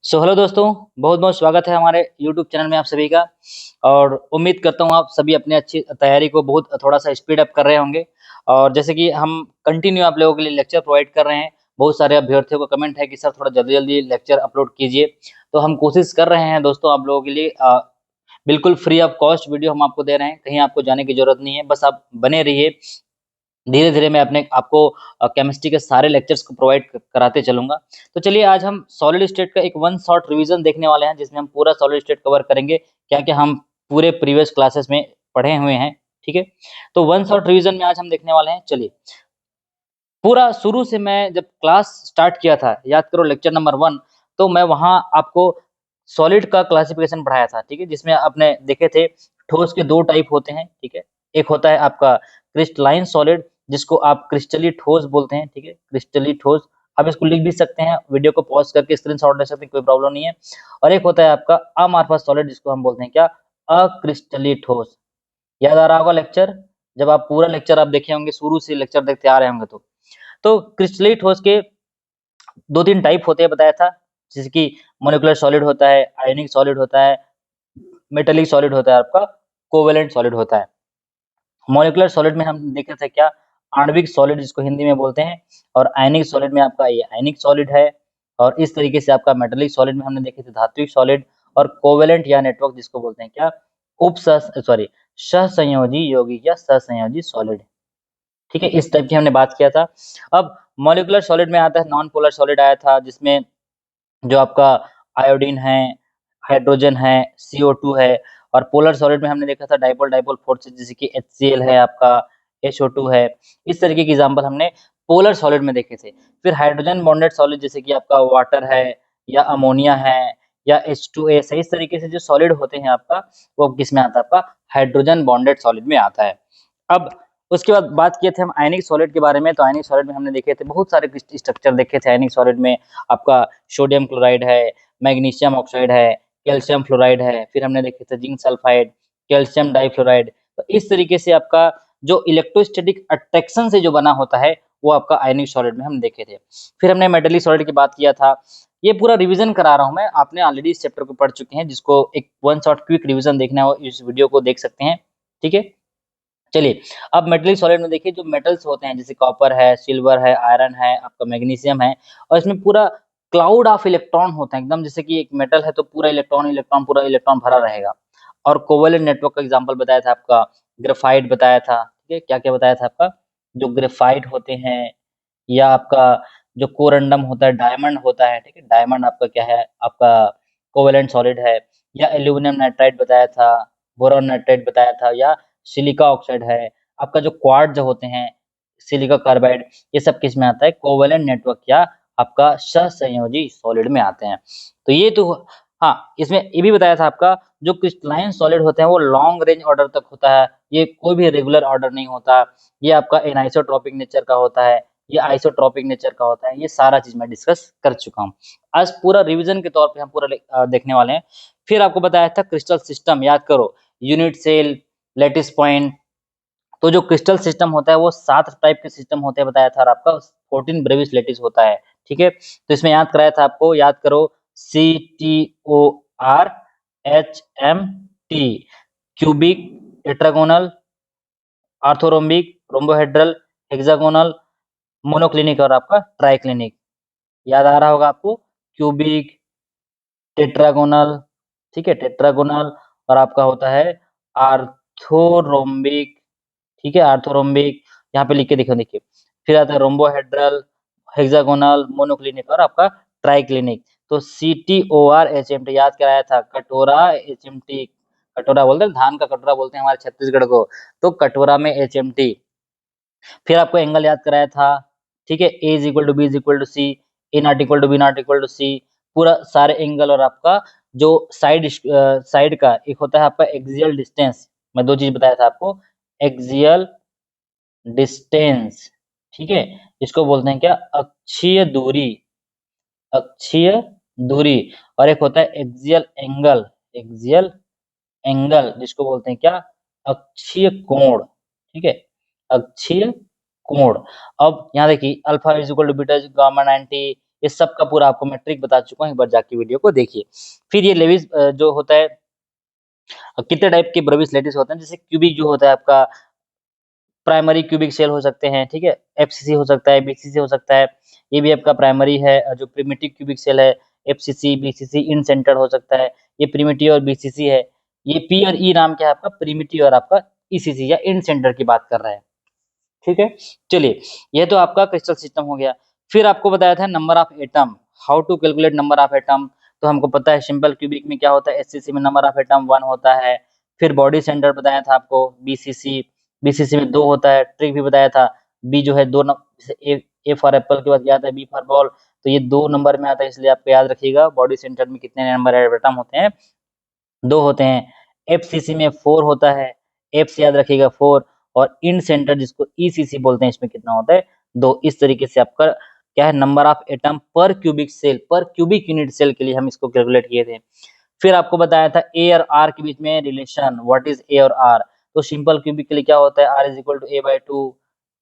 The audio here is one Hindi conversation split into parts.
हेलो दोस्तों, बहुत बहुत स्वागत है हमारे यूट्यूब चैनल में आप सभी का। और उम्मीद करता हूँ आप सभी अपनी अच्छी तैयारी को बहुत थोड़ा सा स्पीड अप कर रहे होंगे। और जैसे कि हम कंटिन्यू आप लोगों के लिए लेक्चर प्रोवाइड कर रहे हैं। बहुत सारे अभ्यर्थियों का कमेंट है कि सर थोड़ा जल्दी जल्दी लेक्चर अपलोड कीजिए। तो हम कोशिश कर रहे हैं दोस्तों आप लोगों के लिए बिल्कुल फ्री ऑफ कॉस्ट वीडियो हम आपको दे रहे हैं। कहीं आपको जाने की जरूरत नहीं है, बस आप बने रहिए। धीरे धीरे मैं अपने आपको केमिस्ट्री के सारे लेक्चर्स को प्रोवाइड कराते चलूंगा। तो चलिए आज हम सॉलिड स्टेट का एक वन शॉट रिवीजन देखने वाले हैं, जिसमें हम पूरा सॉलिड स्टेट कवर करेंगे। क्या क्या हम पूरे प्रीवियस क्लासेस में पढ़े हुए हैं। ठीक है, तो वन शॉट रिवीजन में आज हम देखने वाले हैं। चलिए पूरा शुरू से, मैं जब क्लास स्टार्ट किया था, याद करो लेक्चर नंबर 1, तो मैं वहां आपको सॉलिड का क्लासिफिकेशन पढ़ाया था। ठीक है, जिसमें आपने देखे थे ठोस के दो टाइप होते हैं। ठीक है, एक होता है आपका क्रिस्टलाइन सॉलिड, जिसको आप क्रिस्टली ठोस बोलते हैं। ठीक है, क्रिस्टली ठोस, आप इसको लिख भी सकते हैं, वीडियो को पॉज करके स्क्रीनशॉट ले सकते हैं, कोई प्रॉब्लम नहीं है। और एक होता है आपका अमार्फस सॉलिड, जिसको हम बोलते हैं क्या, अक्रिस्टली ठोस। याद आ रहा होगा लेक्चर, जब आप पूरा लेक्चर आप देखे होंगे, शुरू से लेक्चर देखते आ रहे होंगे। तो क्रिस्टली ठोस के दो तीन टाइप होते हैं बताया था, जैसे कि मोलिकुलर सॉलिड होता है, आयनिक सॉलिड होता है, मेटेलिक सॉलिड होता है, आपका कोवेलेंट सॉलिड होता है। मोलिकुलर सॉलिड में हम देखे थे क्या, आणविक सॉलिड जिसको हिंदी में बोलते हैं। और आयनिक सॉलिड में आपका ये आयनिक सॉलिड है। और इस तरीके से आपका मेटेलिक सॉलिड में हमने देखे थे धात्विक सॉलिड। और कोवेलेंट या नेटवर्क जिसको बोलते हैं क्या, उप सहसंयोजी यौगिक या सहसंयोजी सॉलिड। ठीक है, इस टाइप की हमने बात किया था। अब मॉलिक्यूलर सॉलिड में आता है नॉन पोलर सॉलिड आया था, जिसमें जो आपका आयोडीन है, हाइड्रोजन है, CO2 है। और पोलर सॉलिड में हमने देखा था डाइपोल डाइपोल फोर्सेस, जैसे कि HCl है, आपका HO2 है। इस तरीके की एग्जांपल हमने पोलर सॉलिड में देखे थे। फिर हाइड्रोजन बॉन्डेड सॉलिड, जैसे कि आपका वाटर है, या अमोनिया है, या H2S है। इस तरीके से जो सॉलिड होते हैं आपका, वो किस में आता है, आपका हाइड्रोजन बॉन्डेड सॉलिड में आता है। अब उसके बाद बात किए थे हम आयनिक सॉलिड के बारे में। तो आयनिक सॉलिड में हमने देखे थे बहुत सारे स्ट्रक्चर देखे थे आयनिक सॉलिड में। आपका सोडियम क्लोराइड है, मैग्नीशियम ऑक्साइड है, कैल्शियम फ्लोराइड है। फिर हमने देखे थे जिंक सल्फाइड, कैल्शियम डाइफ्लोराइड। तो इस तरीके से आपका जो इलेक्ट्रोस्टैटिक अट्रैक्शन से जो बना होता है, वो आपका आयनिक सॉलिड में हम देखे थे। फिर हमने मेटेलिक सॉलिड की बात किया था। ये पूरा रिवीजन करा रहा हूं मैं, आपने ऑलरेडी इस चैप्टर को पढ़ चुके हैं। जिसको एक वन शॉट क्विक रिवीजन देखना हो, इस वीडियो को देख सकते हैं। ठीक है, चलिए अब मेटेलिक सॉलिड में देखिए, जो मेटल्स होते हैं जैसे कॉपर है, सिल्वर है, आयरन है, आपका मैग्नीशियम है। और इसमें पूरा क्लाउड ऑफ इलेक्ट्रॉन होता है एकदम, जैसे कि एक मेटल है तो पूरा इलेक्ट्रॉन इलेक्ट्रॉन पूरा इलेक्ट्रॉन भरा रहेगा। और कोवेलेंट नेटवर्क का एग्जांपल बताया था आपका, ग्रेफाइट बताया था। ठीक है, क्या क्या बताया था आपका, जो ग्रेफाइट होते हैं, या आपका जो कोरंडम होता है, डायमंड होता है। ठीक है, डायमंड आपका क्या है, आपका कोवेलेंट सॉलिड है। या एल्यूमिनियम नाइट्राइड बताया था, बोरॉन नाइट्राइड बताया था, या सिलिका ऑक्साइड है। आपका जो क्वार्ट्ज होते हैं, सिलिका कार्बाइड, ये सब किस में आता है, कोवेलेंट नेटवर्क या आपका सहसंयोजी सॉलिड में आते हैं। तो ये तो, हाँ, इसमें ये भी बताया था आपका, जो क्रिस्टलाइन सॉलिड होते हैं वो लॉन्ग रेंज ऑर्डर तक होता है। ये कोई भी रेगुलर ऑर्डर नहीं होता। ये आपका एनाइसोट्रॉपिक नेचर का होता है, ये आइसोट्रॉपिक नेचर का होता है। ये सारा चीज मैं डिस्कस कर चुका हूँ। आज पूरा रिवीजन के तौर पे हम पूरा देखने वाले हैं। फिर आपको बताया था क्रिस्टल सिस्टम, याद करो, यूनिट सेल, लैटिस पॉइंट। तो जो क्रिस्टल सिस्टम होता है वो 7 टाइप के सिस्टम होते हैं बताया था, और आपका 14 ब्रेविस लैटिस होता है। ठीक है, तो इसमें याद कराया था आपको, याद करो, CTOR HMT, cubic, tetragonal, orthorhombic, rhombohedral, hexagonal, monoclinic और आपका ट्राइक्लिनिक। याद आ रहा होगा आपको, क्यूबिक, टेट्रागोनल। ठीक है, टेट्रागोनल। और आपका होता है आर्थोरोम्बिक। ठीक है, आर्थोरोम्बिक, यहाँ पे लिख के दिखो, देखिए। फिर आता है रोम्बोहेड्रल, हेक्सागोनल, मोनोक्लिनिक और आपका ट्राइक्लिनिक। तो CTOR HMT याद कराया था, कटोरा HMT। कटोरा बोलते हैं, धान का कटोरा बोलते हैं हमारे छत्तीसगढ़ को। तो कटोरा में HMT। फिर आपको एंगल याद कराया था। ठीक है, A is equal to B is equal to C, A not equal to B not equal to C। पूरा सारे एंगल। और आपका जो साइड का एक होता है आपका एक्सियल डिस्टेंस। मैं दो चीज बताया था आपको, एक्सियल डिस्टेंस। ठीक है, इसको बोलते हैं क्या, अक्षीय दूरी, अक्षीय दूरी। और एक होता है एक्सियल एंगल, एक्सियल एंगल जिसको बोलते हैं क्या, अक्षीय कोण। ठीक है, अक्षीय कोण। अब यहाँ देखिए, alpha is equal to beta gamma 90, ये सब का पूरा आपको मैं ट्रिक बता चुका हूँ, एक बार जाके वीडियो को देखिए। फिर ये लेविस जो होता है, कितने टाइप के ब्रेविस लेटिस होते हैं, जैसे क्यूबिक जो होता है आपका, प्राइमरी क्यूबिक सेल हो सकते हैं, ठीक है, एफसीसी हो सकता है, बीसीसी हो सकता है, ये भी आपका प्राइमरी है। जो प्रिमिटिव क्यूबिक सेल है, एफसीसी, बीसीसी, इन सेंटर हो सकता है, ये प्रिमिटिव और बीसीसी है। ये पी और ई नाम क्या है आपका, प्रिमिटिव और आपका ईसीसी या इन सेंटर की बात कर रहा है, ठीक है। चलिए, ये तो आपका क्रिस्टल सिस्टम हो गया। फिर आपको बताया था number of atom, how to calculate number of atom. तो हमको पता है सिंपल क्यूबिक में क्या होता है, एससीसी में नंबर ऑफ एटम 1 होता है। फिर बॉडी सेंटर बताया था आपको, बीसीसी, बीसीसी में 2 होता है। ट्रिक भी बताया था, बी जो है 2 ए फॉर एप्पल के बाद क्या आता है, बी फॉर बॉल, तो ये 2 नंबर में आता है, इसलिए आपको याद रखिएगा बॉडी सेंटर में कितने नंबर एटम होते हैं, 2 होते हैं। एफसीसी में 4 होता है, एफ से याद रखिएगा 4, और इन सेंटर जिसको ईसीसी बोलते हैं, इसमें कितना होता है, 2। इस तरीके से आपका क्या है, नंबर ऑफ एटम पर क्यूबिक सेल, पर क्यूबिक यूनिट सेल के लिए हम इसको कैलकुलेट किए थे। फिर आपको बताया था ए और आर के बीच में रिलेशन, व्हाट इज ए और आर। तो सिंपल क्यूबिक के लिए क्या होता है, R is equal to a by 2।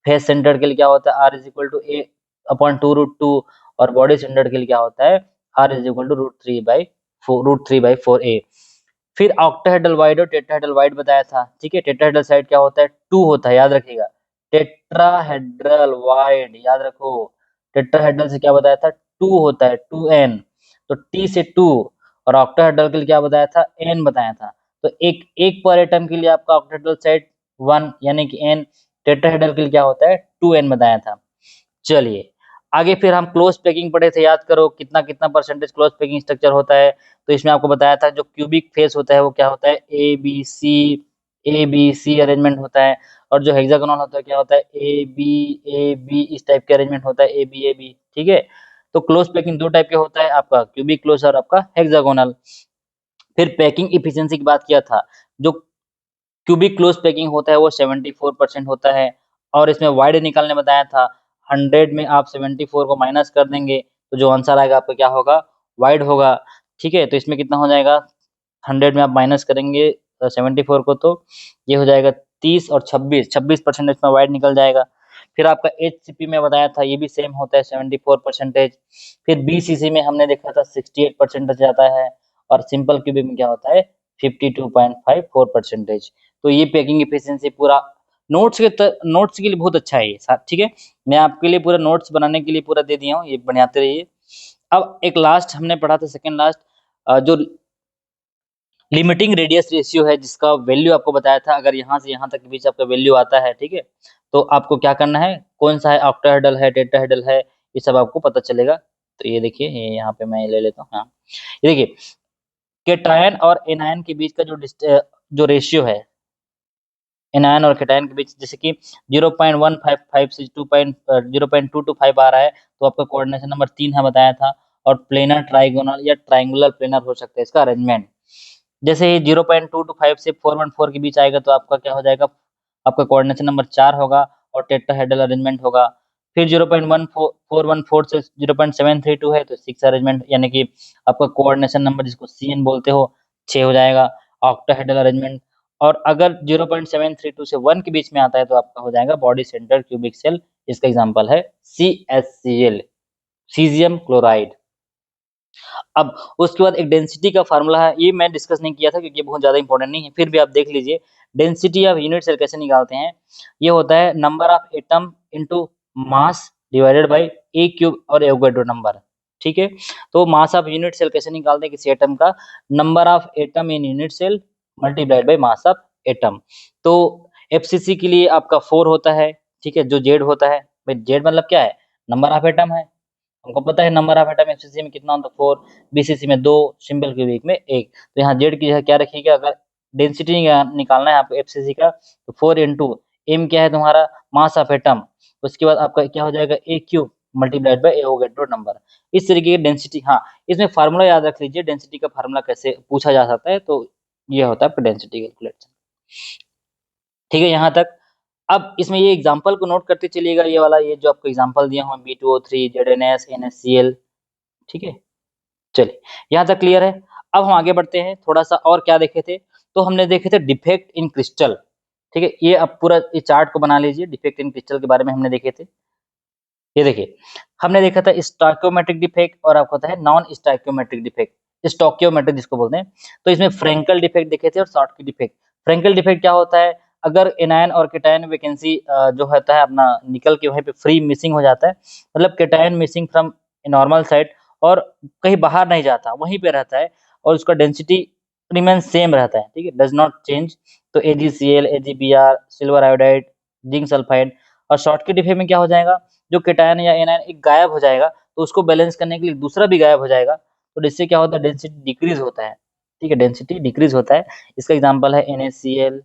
Face centre के लिए क्या होता है, R is equal to a upon 2 root 2। और बॉडी सेंटर के लिए क्या होता है, R is equal to root 3 by 4 a. फिर ऑक्टाहेड्रल वाइड और टेट्राहेड्रल वाइड बताया था, ठीक है। टेट्राहेड्रल साइड क्या होता है, 2 होता है, याद रखिएगा। टेट्राहेड्रल वाइड याद रखो, टेट्राहेड्रल से क्या बताया था, 2 होता है, 2n। तो टी से 2। और ऑक्टाहेड्रल के लिए क्या बताया था, n बताया था। तो एक एक पर एटम के लिए आपका ऑक्टाहेड्रल साइड 1 यानी कि n। टेट्राहेड्रल के लिए क्या होता है, 2n बताया था। चलिए, आगे फिर हम क्लोज पैकिंग पढ़े थे, याद करो कितना कितना परसेंटेज क्लोज पैकिंग स्ट्रक्चर होता है। तो इसमें आपको बताया था जो क्यूबिक फेस होता है वो क्या होता है, ए बी सी अरेंजमेंट होता है। और जो हेक्सागोनल होता है क्या होता है, ए बी इस टाइप के अरेंजमेंट होता है, ए बी, ठीक है। तो क्लोज पैकिंग 2 टाइप के होता है, आपका क्यूबिक क्लोज और आपका हेक्सागोनल। फिर पैकिंग इफिशियंसी की बात किया था, जो क्यूबिक क्लोज पैकिंग होता है वो 74% होता है। और इसमें वाइड निकालने बताया था, 100 में आप 74 को माइनस कर देंगे तो जो आंसर आएगा आपका क्या होगा, वाइड होगा, ठीक है। तो इसमें कितना हो जाएगा, 100 में आप माइनस करेंगे 74 को, तो ये हो जाएगा 30 और 26% इसमें वाइड निकल जाएगा। फिर आपका एचसीपी में बताया था, ये भी सेम होता है 74%। फिर बीसीसी में हमने देखा था 68% आता है। और सिंपल क्यूबिक में क्या होता है, 52.54%। तो ये पैकिंग एफिशिएंसी पूरा नोट्स के लिए बहुत अच्छा है ये, ठीक है। मैं आपके लिए पूरा नोट्स बनाने के लिए पूरा दे दिया हूँ, ये बनाते रहिए। अब एक लास्ट हमने पढ़ा था, सेकंड लास्ट, जो लिमिटिंग रेडियस रेशियो है, जिसका वैल्यू आपको बताया था, अगर यहाँ से यहाँ तक के बीच आपका वैल्यू आता है, ठीक है, तो आपको क्या करना है, कौन सा है, ऑक्टाहेड्रल है, टेट्राहेड्रल है, ये सब आपको पता चलेगा। तो ये देखिए, ये यहाँ पे मैं ले लेता हूँ, हाँ ये देखिए, केटायन और एनायन के बीच का जो रेशियो है, एनायन और केटायन के बीच, जैसे कि 0.155 से 0.225 आ रहा है, तो आपका कोऑर्डिनेशन नंबर 3 है बताया था। और प्लेनर ट्राइगोनल या ट्राइंगुलर प्लेनर हो सकता है इसका अरेंजमेंट। जैसे ही 0.225 से 414 के बीच आएगा तो आपका क्या हो जाएगा, आपका कोऑर्डिनेशन नंबर 4 होगा और टेट्राहेड्रल अरेंजमेंट होगा। फिर 0.414 से 0.732 है तो 6 अरेंजमेंट, यानी कि आपका कोऑर्डिनेशन नंबर जिसको CN बोलते हो, 6 हो जाएगा, ऑक्टाहेड्रल अरेंजमेंट। और अगर 0.732 से 1 के बीच में आता है तो आपका हो जाएगा बॉडी सेंटर क्यूबिक सेल, इसका एग्जांपल है CaCl, सीजियम क्लोराइड। अब उसके बाद एक डेंसिटी का फार्मूला है, ये मैं डिस्कस नहीं किया था क्योंकि ये बहुत ज्यादा इंपॉर्टेंट नहीं है, फिर भी आप देख लीजिए। डेंसिटी ऑफ यूनिट सेल कैसे निकालते हैं, ये होता है number of atom into mass divided by A cube और एवोगैड्रो नंबर, ठीक है। तो मास ऑफ यूनिट सेल कैसे निकालते हैं किसी एटम का, number of atom in unit cell multiplied by mass of atom. तो एफसीसी के लिए आपका 4 होता है, ठीक है। जो जेड होता है, भाई जेड मतलब क्या है, नंबर ऑफ एटम है, हमको पता है नंबर ऑफ एटम एफसीसी में कितना होता है, 4, बीसीसी में 2, सिंपल क्यूबिक में 1। तो यहाँ जेड की जगह क्या रखिएगा, अगर डेंसिटी निकालना है आपको एफसीसी का, तो 4 इंटू एम क्या है तुम्हारा, मास ऑफ एटम, उसके बाद आपका क्या हो जाएगा, a cube multiplied by Avogadro number. इस तरीके की डेंसिटी, हाँ इसमें फार्मूला याद रख लीजिए, डेंसिटी का फार्मूला कैसे पूछा जा सकता है, तो ये होता है आपका डेंसिटी कैलकुलेशन, ठीक है यहाँ तक। अब इसमें ये एग्जांपल को नोट करते चलिएगा, ये वाला, ये जो आपको एग्जांपल दिया हूँ, B2O3 ZnS NaCl, ठीक है। चलिए, यहाँ तक क्लियर है। अब हम आगे बढ़ते हैं, थोड़ा सा और क्या देखे थे, तो हमने देखे थे डिफेक्ट इन क्रिस्टल, ठीक है। ये अब पूरा ये चार्ट को बना लीजिए, डिफेक्ट इन क्रिस्टल के बारे में हमने देखे थे। ये देखिए, हमने देखा था स्टोइकियोमेट्रिक डिफेक्ट और आपको होता है नॉन स्टोइकियोमेट्रिक डिफेक्ट, स्टोइकियोमेट्रिक जिसको बोलते हैं। तो इसमें फ्रेंकल डिफेक्ट देखे थे और शॉर्टकी डिफेक्ट। फ्रेंकल डिफेक्ट क्या होता है, अगर एनायन और केटायन वैकेंसी जो होता है अपना निकल के वहीं पे फ्री मिसिंग हो जाता है, मतलब cation missing from normal side और कहीं बाहर नहीं जाता, वहीं पे रहता है और उसका डेंसिटी रिमेन सेम रहता है, ठीक है, डज नॉट चेंज। तो AGCL, AGBR, silver iodide, zinc sulphide. और शॉर्टकी डिफेक्ट में क्या हो जाएगा, जो केटायन या एनायन एक गायब हो जाएगा, तो उसको बैलेंस करने के लिए दूसरा भी गायब हो जाएगा, तो जिससे क्या होता है, डेंसिटी डिक्रीज होता है, ठीक है, डेंसिटी डिक्रीज होता है। इसका एग्जांपल है NaCl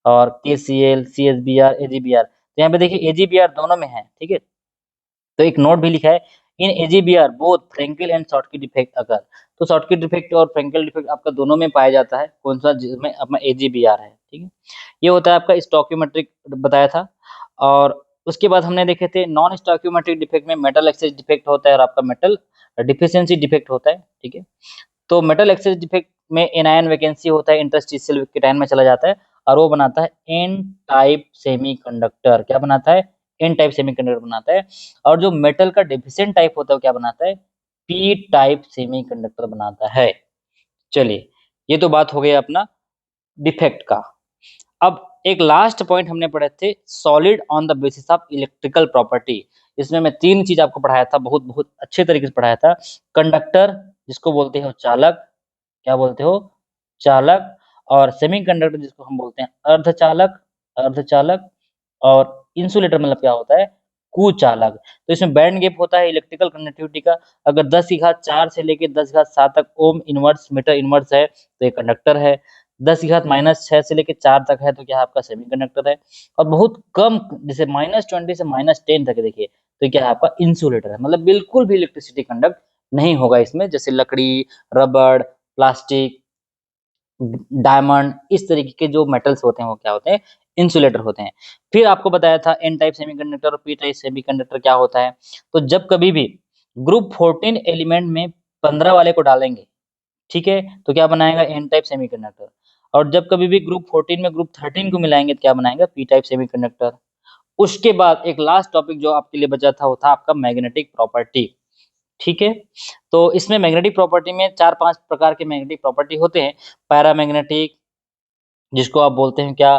और KCl, CSBr, AgBr। तो यहाँ पे देखिए AgBr दोनों में है, ठीक है। तो एक नोट भी लिखा है, in AgBr both Frenkel and Schottky defect अगर। तो शॉर्टकी डिफेक्ट और फ्रेंकल डिफेक्ट आपका दोनों में पाया जाता है, कौन सा, जिसमें अपना AgBr है, ठीक है। ये होता है आपका स्टोइकियोमेट्रिक बताया था। और उसके बाद हमने देखे थे नॉन स्टोइकियोमेट्रिक डिफेक्ट में मेटल एक्सेस डिफेक्ट होता है और आपका मेटल डिफिशियंसी डिफेक्ट होता है, ठीक है। तो मेटल एक्सेस डिफेक्ट में एनायन वैकेंसी होता है, इंटरस्टिशियल केटायन में चला जाता है और वो बनाता है एन टाइप सेमीकंडक्टर। क्या बनाता है, एन टाइप सेमीकंडक्टर बनाता है। और जो मेटल का डिफिशिएंट टाइप होता है वो क्या बनाता है, पी टाइप सेमीकंडक्टर बनाता है। चलिए, ये तो बात हो गई अपना डिफेक्ट का। अब एक लास्ट पॉइंट हमने पढ़े थे, solid on the basis of electrical property. इसमें मैं तीन चीज आपको पढ़ाया था, बहुत बहुत अच्छे तरीके से पढ़ाया था। कंडक्टर जिसको बोलते हो चालक, क्या बोलते हो, चालक। और सेमीकंडक्टर जिसको हम बोलते हैं अर्धचालक, अर्धचालक। और इंसुलेटर मतलब क्या होता है, कुचालक। तो इसमें बैंड गैप होता है इलेक्ट्रिकल कंडक्टिविटी का, अगर 10 की घात 4 से लेके 10 की घात 7 तक ओम इनवर्स मीटर इनवर्स है तो ये कंडक्टर है। 10 की घात -6 से लेके 4 तक है तो क्या है, आपका सेमीकंडक्टर है। और बहुत कम, जैसे -20 से -10 तक है, देखिए, तो क्या है, आपका इंसुलेटर है। मतलब बिल्कुल भी इलेक्ट्रिसिटी कंडक्ट नहीं होगा इसमें, जैसे लकड़ी, रबड़, प्लास्टिक, डायमंड, इस तरीके के जो मेटल्स होते हैं वो क्या होते हैं, इंसुलेटर होते हैं। फिर आपको बताया था एन टाइप सेमीकंडक्टर और पी टाइप सेमीकंडक्टर क्या होता है। तो जब कभी भी ग्रुप 14 एलिमेंट में 15 वाले को डालेंगे, ठीक है, तो क्या बनाएगा, एन टाइप सेमीकंडक्टर। और जब कभी भी ग्रुप 14 में ग्रुप 13 को मिलाएंगे तो क्या बनाएगा, पी टाइप सेमीकंडक्टर। उसके बाद एक लास्ट टॉपिक जो आपके लिए बचा था वो था आपका मैग्नेटिक प्रॉपर्टी, ठीक है। तो इसमें मैग्नेटिक प्रॉपर्टी में 4-5 प्रकार के मैग्नेटिक प्रॉपर्टी होते हैं। पैरामैग्नेटिक, जिसको आप बोलते हैं क्या,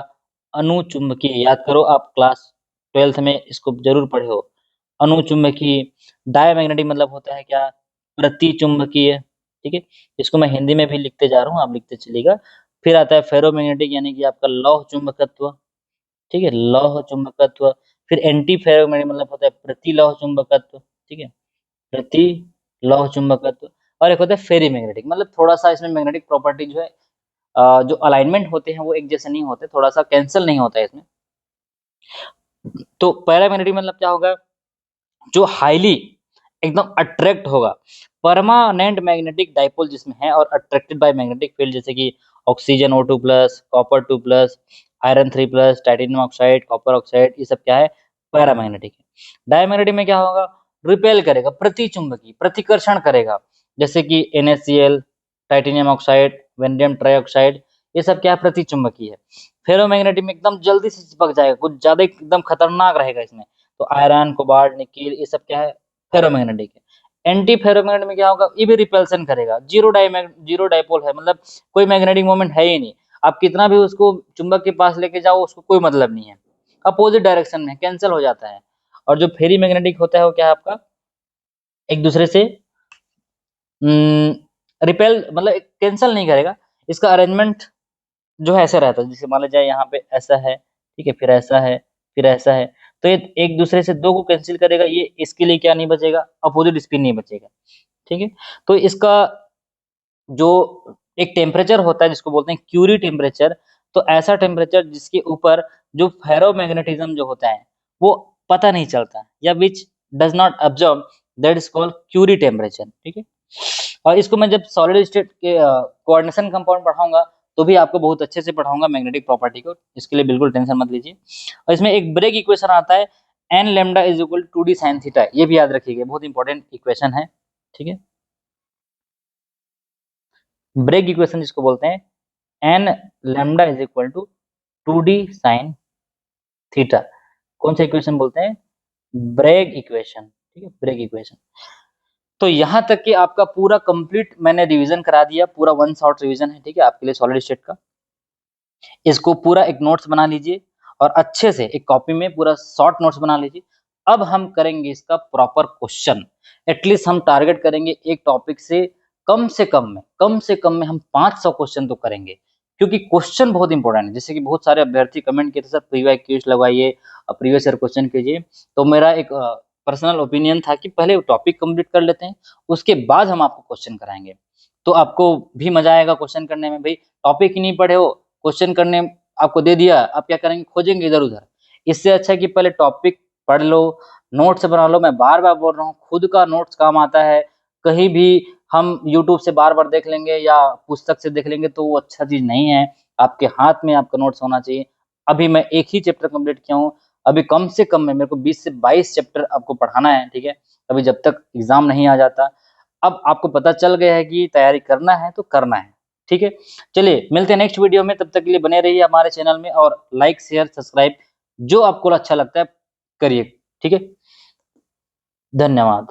अनुचुंबकीय। याद करो, आप क्लास 12th में इसको जरूर पढ़े हो, अनुचुंबकीय। डायमैग्नेटिक मतलब होता है क्या, प्रतिचुंबकीय, ठीक है। इसको मैं हिंदी में भी लिखते जा रहा हूँ, आप लिखते चलिएगा। फिर आता है फेरोमैग्नेटिक, यानी कि आपका लौह चुंबकत्व, ठीक है, लौह चुंबकत्व। फिर एंटी फेरोमैग्नेटिक मतलब होता है प्रतिलौह चुंबकत्व, ठीक है, प्रति लौह चुंबकत्व। और एक होता है फेरी मैग्नेटिक, मतलब थोड़ा सा इसमें मैग्नेटिक प्रॉपर्टी जो है, जो अलाइनमेंट होते हैं वो एक जैसे नहीं होते, थोड़ा सा कैंसिल नहीं होता है इसमें। तो पैरामैग्नेटिक मतलब क्या होगा, जो हाईली एकदम अट्रैक्ट होगा, परमानेंट मैग्नेटिक डाइपोल जिसमें है और अट्रैक्टेड बाय मैग्नेटिक फील्ड, जैसे कि oxygen O2+, copper 2+, iron 3+, titanium oxide, copper oxide, ये सब क्या है, पैरामैग्नेटिक है। डायमैग्नेटिक में क्या होगा, रिपेल करेगा, प्रतिचुंबकीय, प्रतिकर्षण करेगा, जैसे कि NaCl, titanium oxide, vanadium trioxide, ये सब क्या है, प्रतिचुंबकीय है। फेरोमैग्नेटिक में एकदम जल्दी से चिपक जाएगा, कुछ ज्यादा एकदम खतरनाक रहेगा इसमें। तो आयरन, कोबाल्ट, निकेल, ये सब क्या है, फेरोमैग्नेटिक है। एंटी फेरोमैग्नेटिक में क्या होगा, ये भी रिपल्सन करेगा, जीरो डाइपोल है, मतलब कोई मैग्नेटिक मोमेंट है ही नहीं। आप कितना भी उसको चुंबक के पास लेके जाओ, उसको कोई मतलब नहीं है, अपोजिट डायरेक्शन में कैंसिल हो जाता है। और जो फेरी मैग्नेटिक होता है वो क्या है, आपका एक दूसरे से रिपेल, मतलब कैंसिल नहीं करेगा। इसका अरेंजमेंट जो है ऐसा रहता है, जैसे मान लीजिए यहाँ पे ऐसा है, ठीक है, फिर ऐसा है, फिर ऐसा है। तो ये एक दूसरे से दो को कैंसिल करेगा, ये इसके लिए क्या नहीं बचेगा, अपोजिट स्पिन नहीं बचेगा, ठीक है। तो इसका जो एक टेम्परेचर होता है जिसको बोलते हैं क्यूरी टेम्परेचर, तो ऐसा टेम्परेचर जिसके ऊपर जो फेरोमैग्नेटिज्म जो होता है वो पता नहीं चलता, या which does not observe, that is called Curie temperature, ठीक है। और इसको मैं जब सॉलिड स्टेट के कोऑर्डिनेशन कंपाउंड पढ़ाऊंगा तो भी आपको बहुत अच्छे से पढ़ाऊंगा मैग्नेटिक प्रॉपर्टी को, इसके लिए बिल्कुल टेंशन मत लीजिए। और इसमें एक ब्रेक इक्वेशन आता है, n lambda is equal to d sine theta, ये भी याद रखिएगा, बहुत इंपॉर्टेंट इक्वेशन है, ठीक है। ब्रेक इक्वेशन जिसको बोलते हैं n lambda is equal to 2d sine theta, कौन सा इक्वेशन बोलते हैं, ब्रेग इक्वेशन, ठीक है, ब्रेग इक्वेशन। तो यहाँ तक कि आपका पूरा कंप्लीट मैंने रिवीजन करा दिया, पूरा वन शॉट रिवीजन है, ठीक है, आपके लिए सॉलिड स्टेट का। इसको पूरा एक नोट्स बना लीजिए और अच्छे से एक कॉपी में पूरा शॉर्ट नोट्स बना लीजिए। अब हम करेंगे इसका प्रॉपर क्वेश्चन। एटलीस्ट हम टारगेट करेंगे एक टॉपिक से कम में हम 500 क्वेश्चन तो करेंगे, क्योंकि क्वेश्चन बहुत इंपॉर्टेंट है। जैसे कि बहुत सारे अभ्यर्थी कमेंट किए थे, सर प्रीवियस क्विज लगवाइए, प्रीवियस ईयर क्वेश्चन कीजिए। तो मेरा एक पर्सनल ओपिनियन था कि पहले टॉपिक कंप्लीट कर लेते हैं, उसके बाद हम आपको क्वेश्चन कराएंगे, तो आपको भी मजा आएगा क्वेश्चन करने में। भाई टॉपिक ही नहीं पढ़े हो, क्वेश्चन करने आपको दे दिया, आप क्या करेंगे, खोजेंगे इधर उधर। इससे अच्छा है कि पहले टॉपिक पढ़ लो, नोट्स बना लो। मैं बार बार बोल रहा हूँ, खुद का नोट्स काम आता है। कहीं भी हम यूट्यूब से बार बार देख लेंगे या पुस्तक से देख लेंगे तो वो अच्छा चीज नहीं है। आपके हाथ में आपका नोट्स होना चाहिए। अभी मैं एक ही चैप्टर कंप्लीट किया हूँ, अभी कम से कम में मेरे को 20 से 22 चैप्टर आपको पढ़ाना है, ठीक है, अभी जब तक एग्जाम नहीं आ जाता। अब आपको पता चल गया है कि तैयारी करना है तो करना है, ठीक है। चलिए मिलते हैं नेक्स्ट वीडियो में, तब तक के लिए बने रहिए हमारे चैनल में और लाइक शेयर सब्सक्राइब जो आपको अच्छा लगता है करिए, ठीक है। धन्यवाद।